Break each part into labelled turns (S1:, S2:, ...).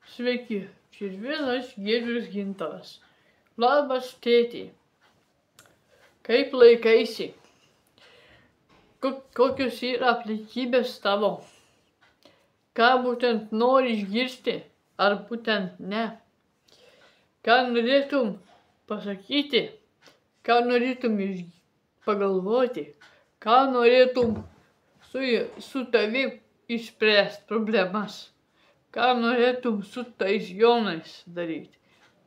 S1: Sveiki, čia vėl aš Giedrius Gintaras. Labas tėtė. Kaip laikaisi? Kokios yra aplinkybės tavo? Ką būtent nori išgirsti, ar būtent ne? Ką norėtum pasakyti? Ką norėtum pagalvoti? Ką norėtum su tavim išspręsti problemas? Ką norėtum su tais jaunais daryti?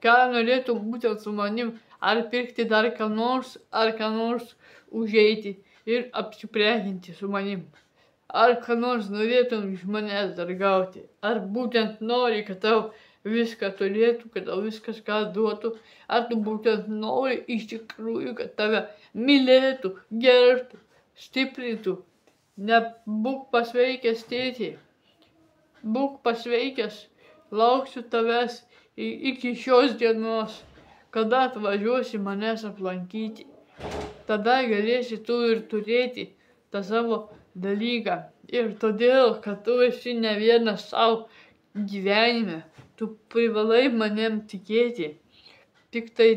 S1: Ką norėtum būtent su manim? Ar pirkti dar ką nors, ar ką nors užeiti ir apsiprekinti su manim? Ar ką nors norėtum iš manęs dar gauti? Ar būtent nori, kad tau viską turėtų, kad tau viskas ką duotų? Ar tu būtent nori iš tikrųjų, kad tave mylėtų, gerbtų, stiprintų? Nebūk pasveikęs, tėtė. Būk pasveikęs, lauksiu tavęs iki šios dienos, kada atvažiuosi manęs aplankyti. Tada galėsi tu ir turėti tą savo dalyką. Ir todėl, kad tu esi ne vienas savo gyvenime, tu privalai manim tikėti. Tik tai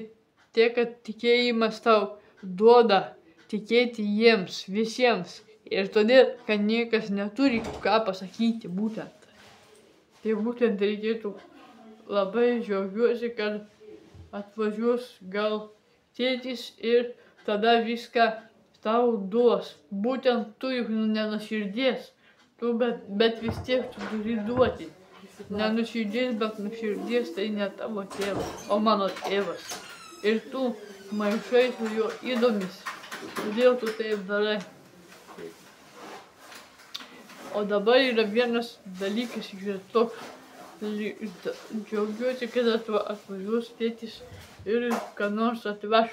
S1: tiek, kad tikėjimas tau duoda tikėti jiems, visiems. Ir todėl, kad niekas neturi ką pasakyti būtent. Tai būtent reikėtų labai džiaugiuosi, kad atvažiuos gal tėtis ir tada viską tau duos. Būtent tu juk ne nuo širdies, bet vis tiek tu turi duoti. Ne nuo širdies, bet nuo širdies tai ne tavo tėvas, o mano tėvas. Ir tu maišai su jo įdomis, todėl tu taip darai. O dabar yra vienas dalykas, yra toks, džiaugiuosi, kad atvažiuos tėtis ir ką nors atveš.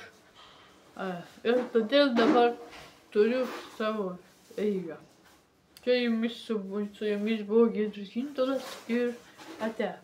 S1: Ir todėl dabar turiu savo eigą. Čia su jumis buvo Giedrius Gintaras ir ate.